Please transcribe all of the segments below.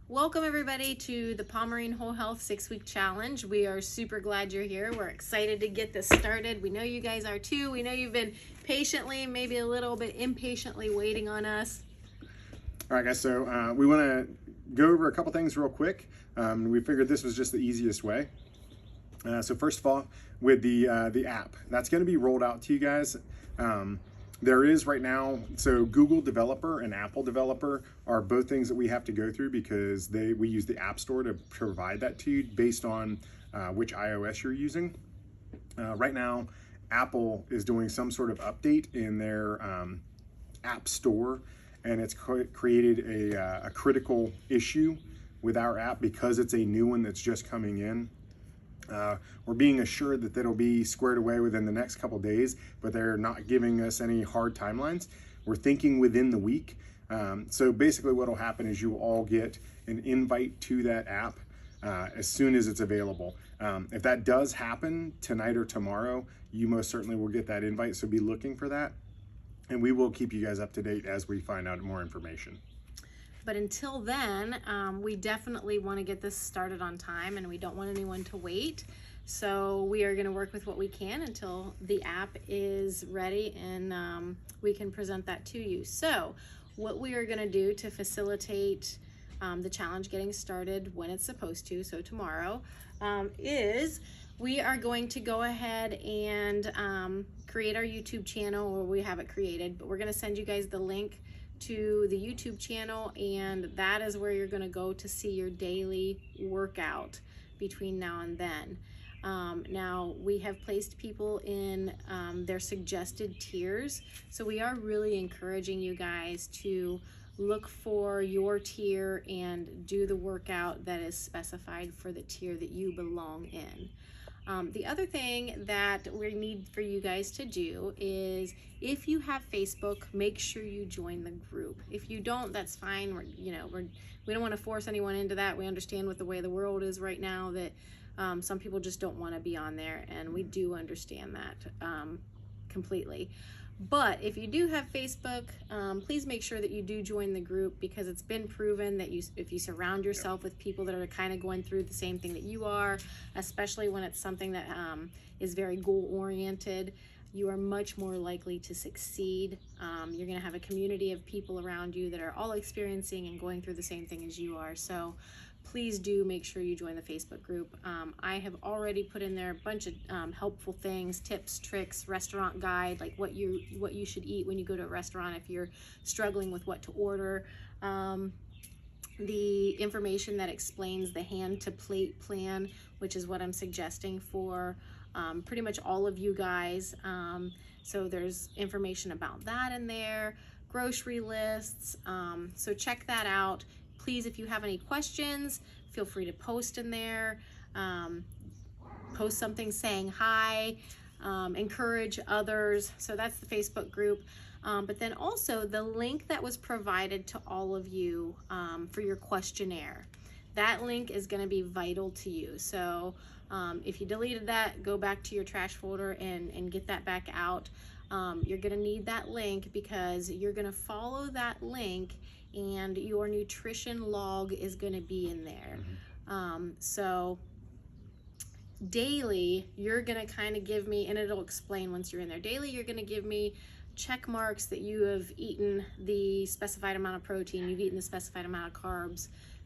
Welcome everybody to the Pomerene Whole Health 6-week challenge. We are super glad you're here. We're excited to get this started. We know you guys are too. We know you've been patiently, maybe a little bit impatiently waiting on us. All right, guys, so we want to go over a couple things real quick. We figured this was just the easiest way. So first of all, with the app, that's going to be rolled out to you guys. There is right now, so Google Developer and Apple Developer are both things that we have to go through because we use the App Store to provide that to you based on which iOS you're using. Right now, Apple is doing some sort of update in their App Store, and it's created a critical issue with our app because it's a new one that's just coming in. We're being assured that that'll be squared away within the next couple days, but they're not giving us any hard timelines. We're thinking within the week. So basically what will happen is you will all get an invite to that app as soon as it's available. If that does happen tonight or tomorrow, you most certainly will get that invite, so be looking for that. And we will keep you guys up to date as we find out more information. But until then, we definitely want to get this started on time and we don't want anyone to wait. So we are going to work with what we can until the app is ready and we can present that to you. So what we are going to do to facilitate the challenge getting started when it's supposed to, so tomorrow, is we are going to go ahead and create our YouTube channel, or we have it created, but we're going to send you guys the link to the YouTube channel, and that is where you're going to go to see your daily workout between now and then. Now we have placed people in their suggested tiers, so we are really encouraging you guys to look for your tier and do the workout that is specified for the tier that you belong in. The other thing that we need for you guys to do is, if you have Facebook, make sure you join the group. If you don't, that's fine. We don't want to force anyone into that. We understand with the way the world is right now that some people just don't want to be on there, and we do understand that completely. But if you do have Facebook, please make sure that you do join the group, because it's been proven that if you surround yourself with people that are kind of going through the same thing that you are, especially when it's something that is very goal-oriented, you are much more likely to succeed. You're going to have a community of people around you that are all experiencing and going through the same thing as you are. So please do make sure you join the Facebook group. I have already put in there a bunch of helpful things, tips, tricks, restaurant guide, like what you should eat when you go to a restaurant if you're struggling with what to order. The information that explains the hand to plate plan, which is what I'm suggesting for pretty much all of you guys. So there's information about that in there, grocery lists. So check that out. Please, if you have any questions, feel free to post in there. Post something saying hi, encourage others. So that's the Facebook group. But then also the link that was provided to all of you for your questionnaire. That link is going to be vital to you. So if you deleted that, go back to your trash folder and get that back out. You're going to need that link because you're going to follow that link and your nutrition log is going to be in there. So daily, you're going to kind of give me, and it'll explain once you're in there, daily you're going to give me check marks that you have eaten the specified amount of protein, you've eaten the specified amount of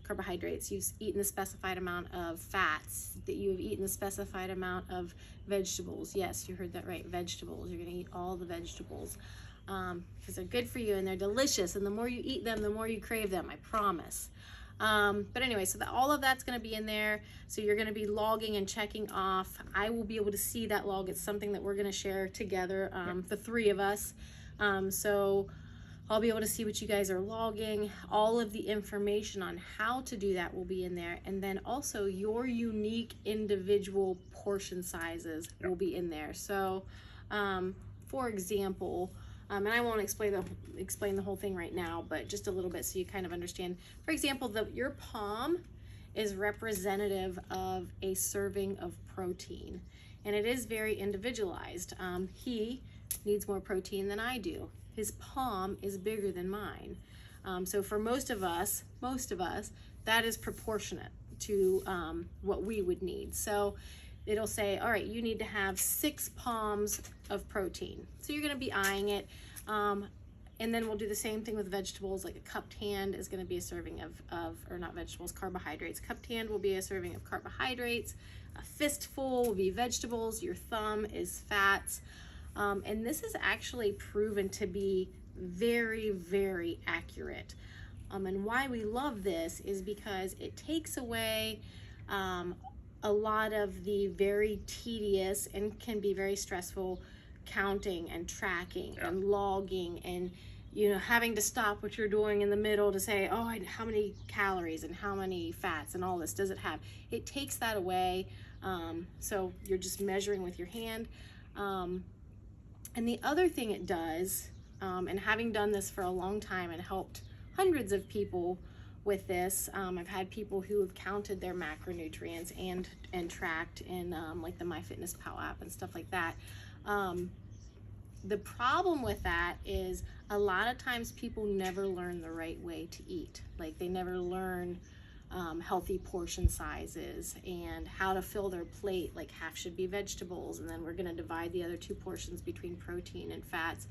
carbohydrates, you've eaten the specified amount of fats, that you have eaten the specified amount of vegetables. Yes, you heard that right, vegetables. You're going to eat all the vegetables because they're good for you and they're delicious, and the more you eat them, the more you crave them, I promise. But anyway, so all of that's going to be in there. So you're going to be logging and checking off. I will be able to see that log. It's something that we're going to share together, the three of us. So I'll be able to see what you guys are logging. All of the information on how to do that will be in there. And then also your unique individual portion sizes will be in there. So for example, and I won't explain the whole thing right now, but just a little bit so you kind of understand. For example, your palm is representative of a serving of protein, and it is very individualized. He needs more protein than I do. His palm is bigger than mine. So for most of us, that is proportionate to what we would need. So it'll say, all right, you need to have 6 palms of protein. So you're going to be eyeing it. And then we'll do the same thing with vegetables. Like a cupped hand is going to be a serving or not vegetables, carbohydrates. Cupped hand will be a serving of carbohydrates. A fistful will be vegetables. Your thumb is fats. And this is actually proven to be very, very accurate. And why we love this is because it takes away a lot of the very tedious and can be very stressful counting and tracking and logging and having to stop what you're doing in the middle to say, oh, how many calories and how many fats and all this does it have. It takes that away. So you're just measuring with your hand. And the other thing it does, and having done this for a long time and helped hundreds of people with this, I've had people who have counted their macronutrients and tracked in like the MyFitnessPal app and stuff like that. The problem with that is a lot of times people never learn the right way to eat. Like they never learn healthy portion sizes and how to fill their plate. Like half should be vegetables, and then we're going to divide the other 2 portions between protein and fats,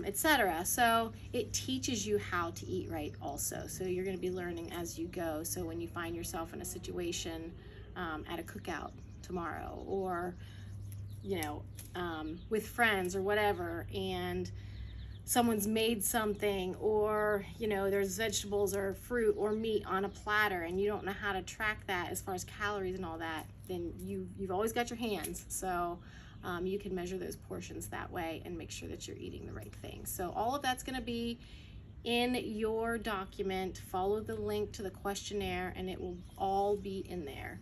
etc. So it teaches you how to eat right also. So you're going to be learning as you go. So when you find yourself in a situation at a cookout tomorrow, or with friends or whatever, and someone's made something, or there's vegetables or fruit or meat on a platter and you don't know how to track that as far as calories and all that, then you've always got your hands. So you can measure those portions that way and make sure that you're eating the right things. So all of that's going to be in your document. Follow the link to the questionnaire and it will all be in there.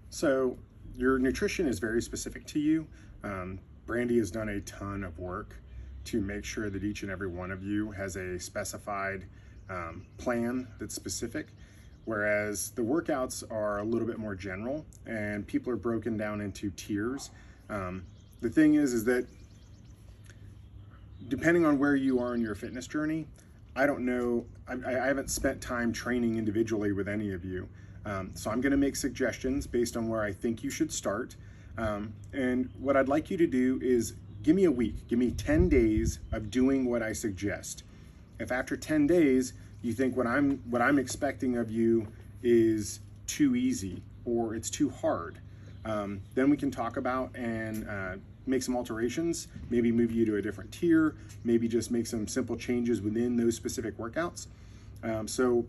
So your nutrition is very specific to you. Brandy has done a ton of work to make sure that each and every one of you has a specified plan that's specific, whereas the workouts are a little bit more general and people are broken down into tiers. The thing is that depending on where you are in your fitness journey, I don't know, I haven't spent time training individually with any of you. So I'm going to make suggestions based on where I think you should start. And what I'd like you to do is give me a week, give me 10 days of doing what I suggest. If after 10 days you think what I'm expecting of you is too easy or it's too hard, then we can talk about and make some alterations, maybe move you to a different tier, maybe just make some simple changes within those specific workouts. So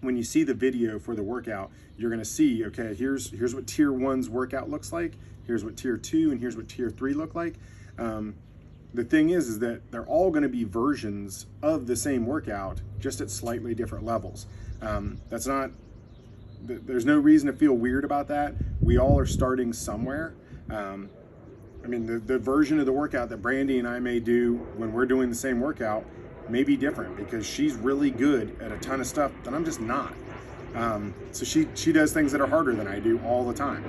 when you see the video for the workout, you're going to see, okay, here's what tier 1's workout looks like, here's what tier 2, and here's what tier 3 look like. The thing is that they're all going to be versions of the same workout, just at slightly different levels. There's no reason to feel weird about that. We all are starting somewhere. I mean, the version of the workout that Brandy and I may do when we're doing the same workout may be different because she's really good at a ton of stuff that I'm just not. So she does things that are harder than I do all the time.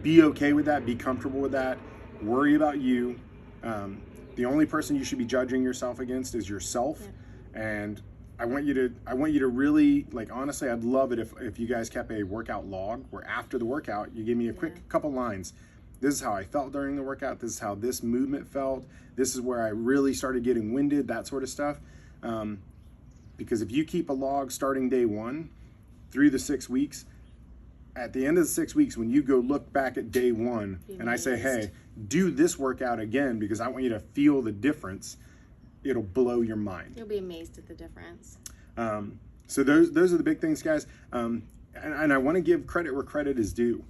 Be okay with that, be comfortable with that, worry about you. The only person you should be judging yourself against is yourself. Yeah. And I want you to really, like, honestly, I'd love it if you guys kept a workout log where after the workout, you give me a quick couple lines. This is how I felt during the workout. This is how this movement felt. This is where I really started getting winded, that sort of stuff. Because if you keep a log starting day 1 through the 6 weeks, at the end of the 6 weeks, when you go look back at day 1 and I say, hey, do this workout again because I want you to feel the difference, it'll blow your mind. You'll be amazed at the difference. So those are the big things, guys. And I want to give credit where credit is due.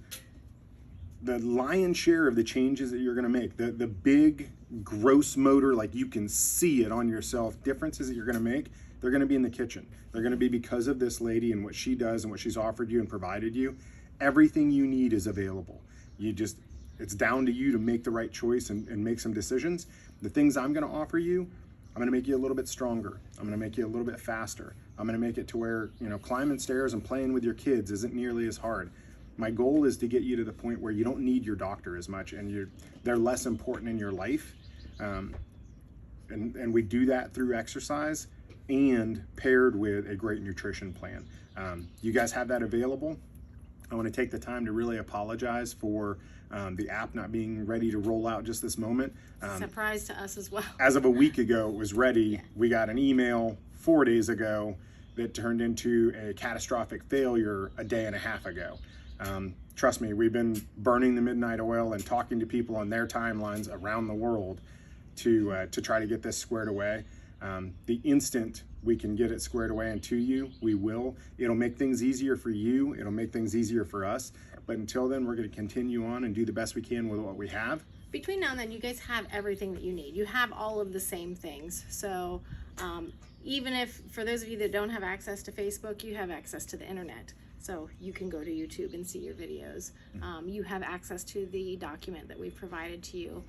The lion's share of the changes that you're going to make, the big gross motor, like you can see it on yourself, differences that you're going to make, they're going to be in the kitchen. They're going to be because of this lady and what she does and what she's offered you and provided you. Everything you need is available. It's down to you to make the right choice and make some decisions. The things I'm going to offer you, I'm going to make you a little bit stronger. I'm going to make you a little bit faster. I'm going to make it to where, climbing stairs and playing with your kids isn't nearly as hard. My goal is to get you to the point where you don't need your doctor as much and they're less important in your life. And we do that through exercise and paired with a great nutrition plan. You guys have that available. I want to take the time to really apologize for the app not being ready to roll out just this moment. Surprise to us as well. As of a week ago, it was ready. We got an email 4 days ago that turned into a catastrophic failure a day and a half ago. Trust me, we've been burning the midnight oil and talking to people on their timelines around the world to try to get this squared away. The instant we can get it squared away and to you, we will. It'll make things easier for you. It'll make things easier for us. But until then, we're going to continue on and do the best we can with what we have. Between now and then, you guys have everything that you need. You have all of the same things. So even if, for those of you that don't have access to Facebook, you have access to the internet. So you can go to YouTube and see your videos. You have access to the document that we've provided to you,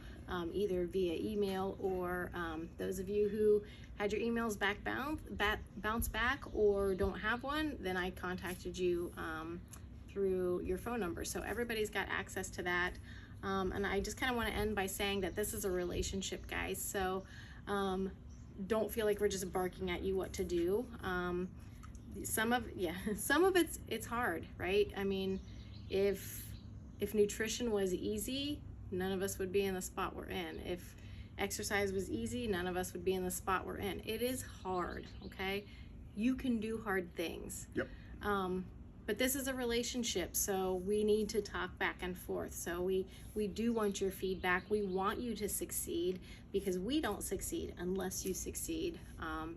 either via email or those of you who had your emails bounce back or don't have one, then I contacted you through your phone number. So everybody's got access to that. And I just kind of want to end by saying that this is a relationship, guys. So don't feel like we're just barking at you what to do. Some of it's hard, right? I mean, if nutrition was easy, none of us would be in the spot we're in. If exercise was easy, none of us would be in the spot we're in. It is hard, okay? You can do hard things. Yep. But this is a relationship, so we need to talk back and forth. So we do want your feedback. We want you to succeed because we don't succeed unless you succeed.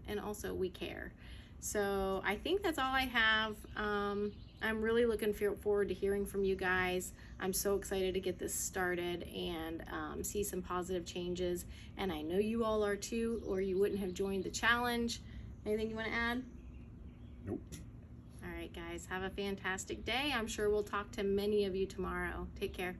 And also we care. So I think that's all I have. I'm really looking forward to hearing from you guys. I'm so excited to get this started and see some positive changes. And I know you all are too, or you wouldn't have joined the challenge. Anything you want to add? Nope. All right, guys, have a fantastic day. I'm sure we'll talk to many of you tomorrow. Take care.